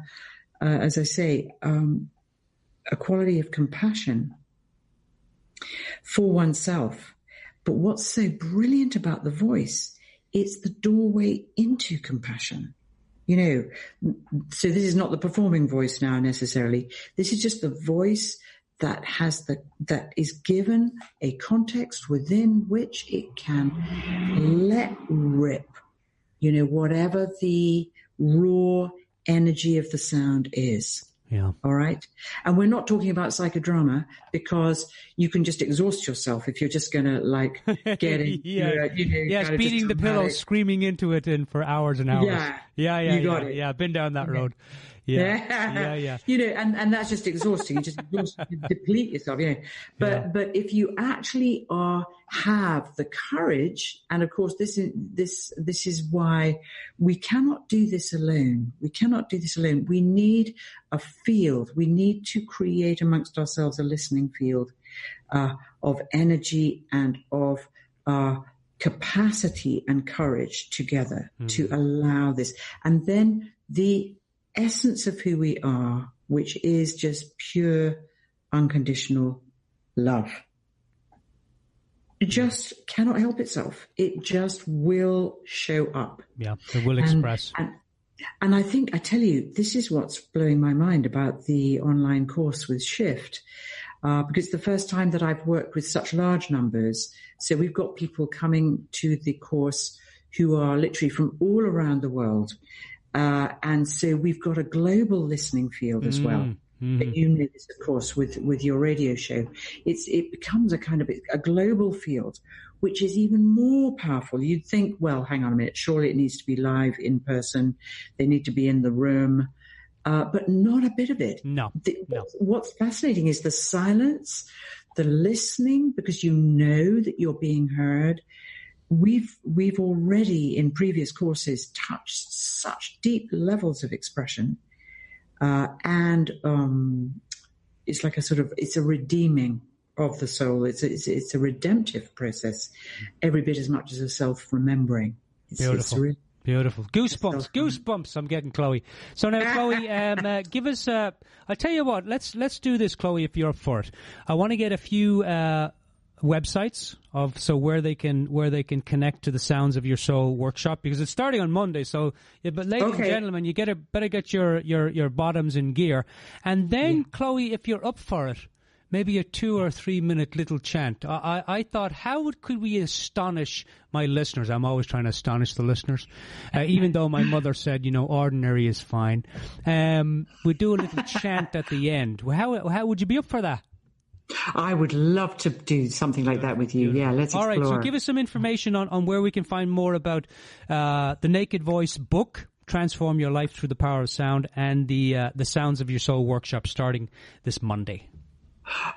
B: as I say, a quality of compassion for oneself. But what's so brilliant about the voice, it's the doorway into compassion. So this is not the performing voice now necessarily. This is just the voice that is given a context within which it can let rip, whatever the raw energy of the sound is.
A: Yeah.
B: All right. And we're not talking about psychodrama, because you can just exhaust yourself if you're just going to get in.
A: Yes, beating the pillow, screaming into it for hours and hours. Yeah. You got it. Yeah, been down that road. Yeah.
B: And that's just exhausting. You just deplete yourself, But if you actually have the courage, and of course this is why we cannot do this alone. We need a field. We need to create amongst ourselves a listening field of energy and of capacity and courage together to allow this. And then the essence of who we are, which is just pure, unconditional love. It just cannot help itself. It just will show up.
A: Yeah, it will express.
B: And I think, I tell you, this is what's blowing my mind about the online course with Shift, because it's the first time that I've worked with such large numbers. So we've got people coming to the course who are literally from all around the world. And so we've got a global listening field as well. Mm-hmm. You know this, of course, with your radio show. It becomes a kind of a global field, which is even more powerful. You'd think, well, hang on a minute, surely it needs to be live in person. They need to be in the room. But not a bit of it.
A: No.
B: What's fascinating is the silence, the listening, because you know that you're being heard. we've already in previous courses touched such deep levels of expression, and it's like it's a redeeming of the soul. It's a redemptive process, every bit as much as a self-remembering.
A: Beautiful. Beautiful. Goosebumps I'm getting, Chloe. So now, Chloe, give us, I'll tell you what, let's do this, Chloe, if you're up for it. I want to get a few websites where they can connect to the Sounds of Your Soul workshop, because it's starting on Monday. So, but ladies and gentlemen, you better get your bottoms in gear. And then, Chloe, if you're up for it, maybe a 2 or 3 minute little chant. I thought, could we astonish my listeners? I'm always trying to astonish the listeners, even though my mother said, ordinary is fine. We do a little chant at the end. How would you be up for that?
B: I would love to do something like that with you. Yeah, let's explore.
A: All right, so give us some information on where we can find more about the Naked Voice book, Transform Your Life Through the Power of Sound, and the Sounds of Your Soul workshop starting this Monday.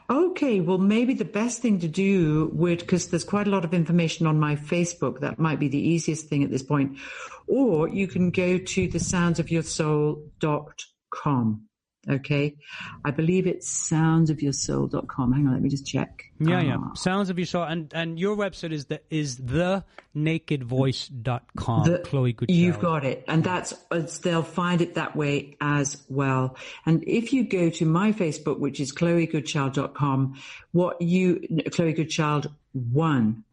B: Okay, well, maybe the best thing to do because there's quite a lot of information on my Facebook. That might be the easiest thing at this point. Or you can go to thesoundsofyoursoul.com. Okay, I believe it's soundsofyoursoul.com. Hang on, let me just check.
A: Yeah. Sounds of Your Soul, and your website is thenakedvoice.com. Chloe Goodchild.
B: You've got it, and they'll find it that way as well. And if you go to my Facebook, which is chloegoodchild.com, Chloe Goodchild 1,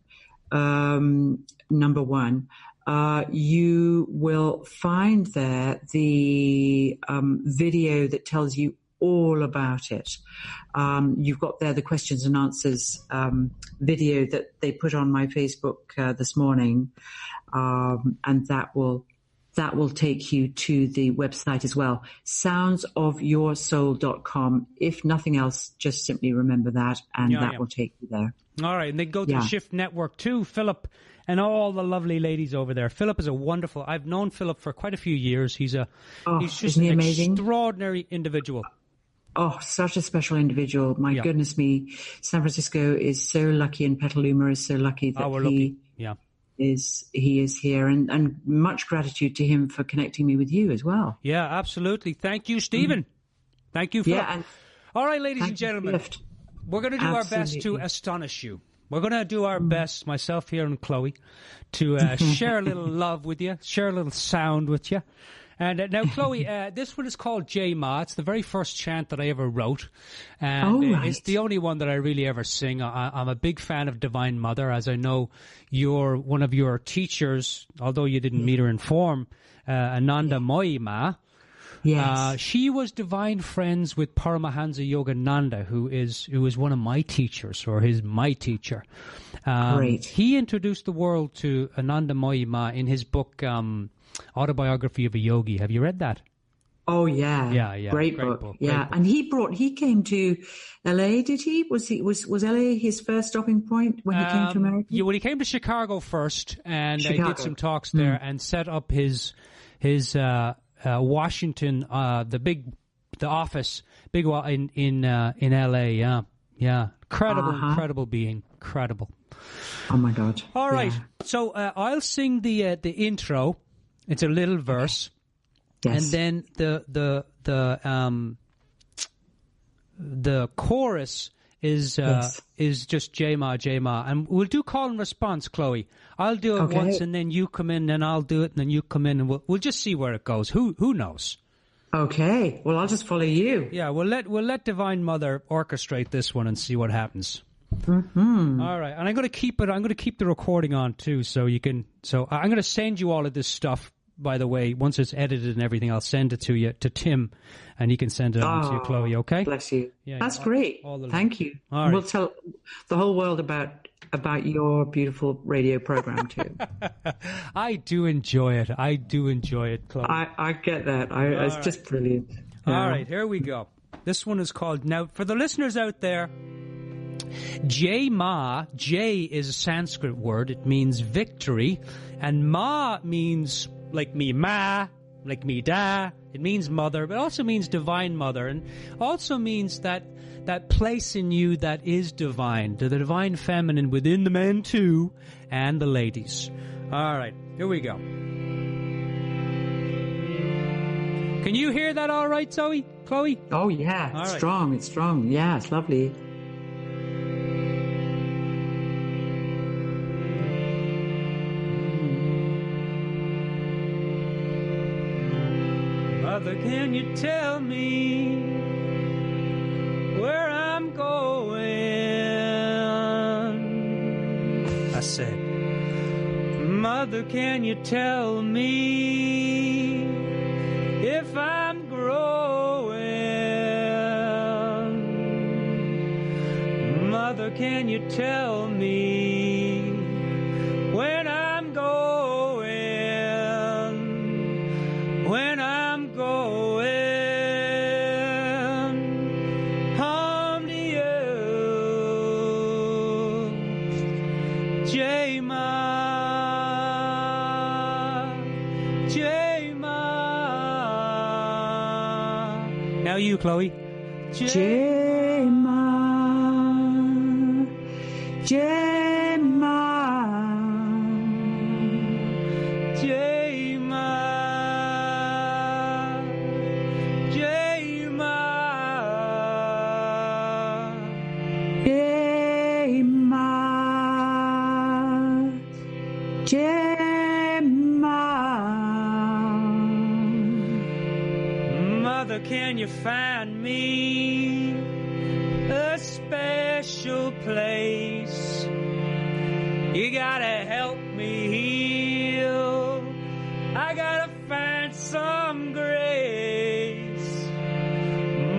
B: number 1. You will find there the video that tells you all about it. You've got there the questions and answers video that they put on my Facebook this morning, and that will take you to the website as well, soundsofyoursoul.com. If nothing else, just simply remember that, and that will take you there.
A: All right, and then go to the Shift Network too, Philip, and all the lovely ladies over there. Philip is a wonderful. I've known Philip for quite a few years. He's just an extraordinary individual.
B: Oh, such a special individual. My goodness me. San Francisco is so lucky, and Petaluma is so lucky that he is here, and much gratitude to him for connecting me with you as well.
A: Yeah, absolutely. Thank you, Stephen. Thank you, Philip.
B: And
A: all right, ladies and gentlemen, we're going to do our best to astonish you. We're going to do our best, myself here and Chloe, to share a little love with you, share a little sound with you. And now, Chloe, this one is called J-Ma. It's the very first chant that I ever wrote. And it's the only one that I really ever sing. I'm a big fan of Divine Mother, as I know one of your teachers, although you didn't meet her in form, Ananda Moyi Ma.
B: Yes.
A: She was divine friends with Paramahansa Yogananda, who is one of my teachers, or is my teacher.
B: Great.
A: He introduced the world to Ananda Moyi Ma in his book, Autobiography of a Yogi. Have you read that?
B: Oh yeah.
A: Yeah.
B: Great book. Yeah. And he came to LA, did he? Was LA his first stopping point when he came to America?
A: Yeah, well, he came to Chicago first, and I did some talks there and set up his Washington, the office, big in LA. Yeah. Incredible being. Incredible.
B: Oh my God.
A: All right. So, I'll sing the intro. It's a little verse.
B: Yes.
A: And then the chorus is just J-Ma, J-Ma. And we'll do call and response, Chloe. I'll do it once, and then you come in, and I'll do it, and then you come in, and we'll just see where it goes. Who knows?
B: Okay. Well, I'll just follow you.
A: Yeah, we'll let Divine Mother orchestrate this one and see what happens.
B: Mm-hmm.
A: All right. And I'm going to keep the recording on too, so you can. So I'm going to send you all of this stuff. By the way, once it's edited and everything, I'll send it to Tim, and he can send it on to you, Chloe, okay?
B: Bless you.
A: Yeah,
B: that's great. Thank you.
A: All right.
B: We'll tell the whole world about your beautiful radio program, too.
A: I do enjoy it, Chloe.
B: I get that. It's just brilliant. Yeah.
A: All right, here we go. This one is called, now, for the listeners out there, J-Ma, J is a Sanskrit word. It means victory, and Ma means... like me, ma, like Mida, it means mother, but also means divine mother, and also means that place in you that is divine, the divine feminine within the men too, and the ladies. All right, here we go. Can you hear that all right, Chloe?
B: Oh, yeah. It's strong. It's strong. Yeah, it's lovely.
A: Mother, can you tell me where I'm going? I said, Mother, can you tell me if I'm growing? Mother, can you tell me when I'm going? When I'm going home to you, J-Ma. Now you, Chloe.
B: J-Ma, J-Ma,
A: J-Ma, J-Ma,
B: J-Ma, J-Ma.
A: Mother, can you find me a special place? You gotta help me heal. I gotta find some grace.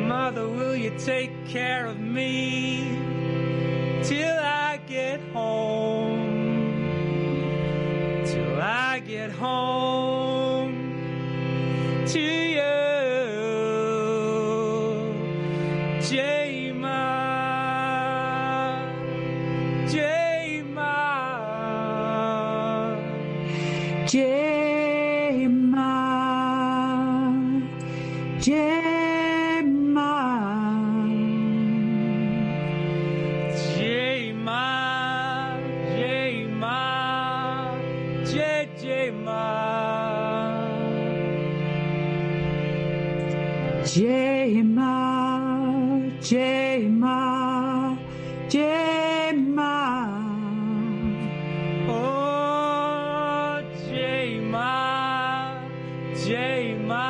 A: Mother, will you take care of me till I get home? Till I get home to you. J-Ma, J-Ma,
B: J-Ma, J-Ma,
A: J-Ma, J-Ma, J-J-Ma,
B: J-Ma, J-Ma, J-Ma.
A: Oh, J-Ma, J-Ma,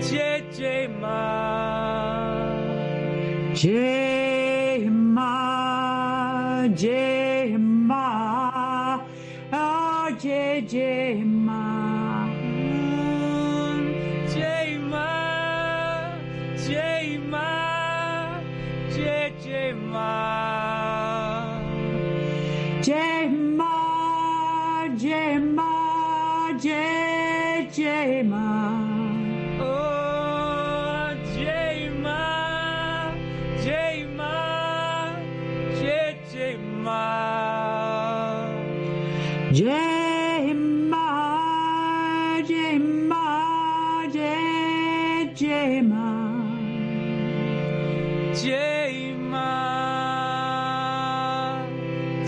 A: J-J-Ma,
B: J-Ma, J-Ma, oh, J-J-Ma.
A: J-Ma, J-Ma, J-J-Ma,
B: J-Ma, J-Ma, J-J-Ma.
A: oh, J-Ma, J-Ma, J-J-Ma,
B: J-Ma, J-Ma, J-J-Ma.
A: J-Ma,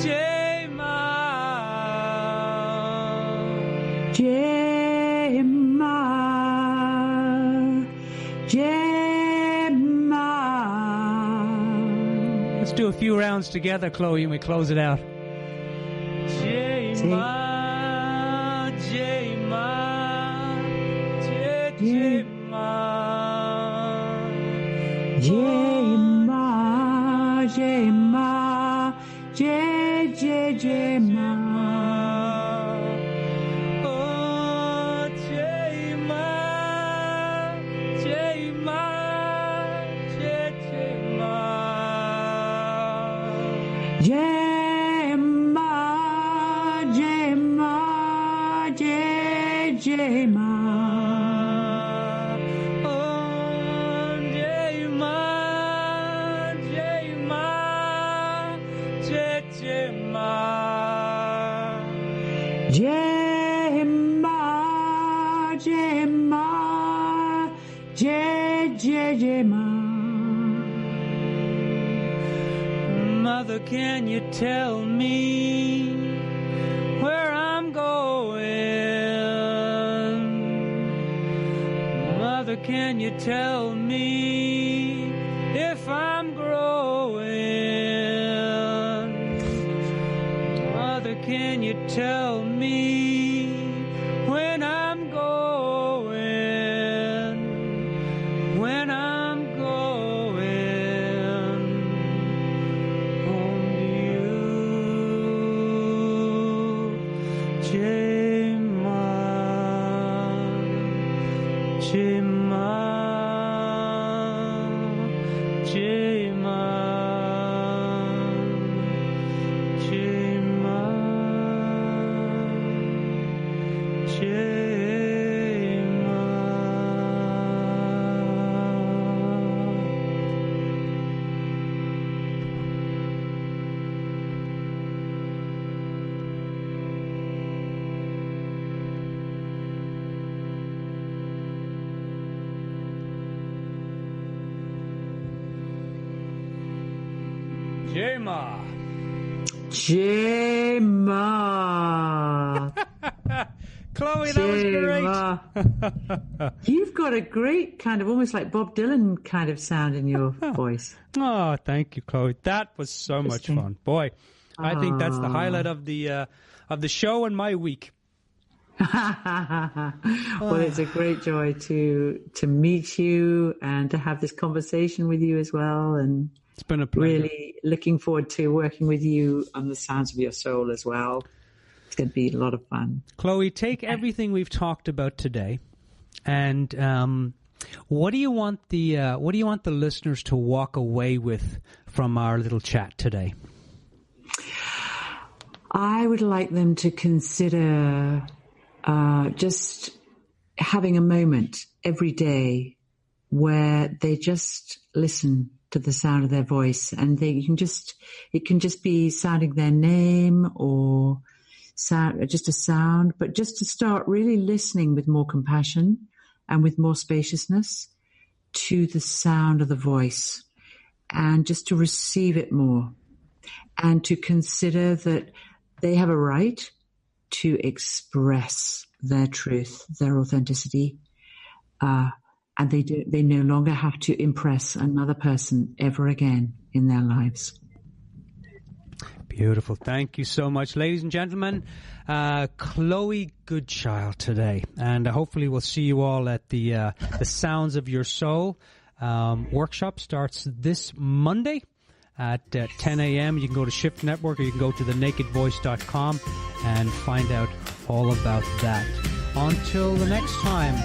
A: J-Ma,
B: J-Ma, J-Ma.
A: Let's do a few rounds together, Chloe, and we close it out. J-Ma, J-Ma, J-J-Ma,
B: J-Ma, J-Ma, J-J-J-Ma.
A: oh, J-Ma, J-Ma, J-J-Ma,
B: J-Ma, J-Ma, J-J-Ma. J-Ma, J-Ma,
A: Mother, can you tell me where I'm going? Mother, can you tell me if I'm growing? Mother, can you tell me when I'm going? When I'm going home to you, Jema, Jema, Jema, Jema, Jema. Jema.
B: Jema.
A: Chloe, that was great.
B: You've got a great kind of almost like Bob Dylan kind of sound in your voice.
A: Oh, thank you, Chloe. That was so much fun. Boy, I think that's the highlight of the show and my week.
B: Well, it's a great joy to meet you and to have this conversation with you as well. And
A: it's been a pleasure.
B: Really looking forward to working with you on the sounds of your soul as well. It's going to be a lot of fun.
A: Chloe, take everything we've talked about today, and what do you want the listeners to walk away with from our little chat today?
B: I would like them to consider just having a moment every day where they just listen to the sound of their voice, and it can just be sounding their name or just a sound, but just to start really listening with more compassion and with more spaciousness to the sound of the voice, and just to receive it more, and to consider that they have a right to express their truth, their authenticity, and they no longer have to impress another person ever again in their lives.
A: Beautiful. Thank you so much, ladies and gentlemen. Chloe Goodchild today, and hopefully we'll see you all at the Sounds of Your Soul workshop. Starts this Monday at 10 a.m. You can go to Shift Network, or you can go to thenakedvoice.com and find out all about that. Until the next time,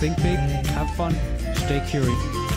A: think big, have fun, stay curious.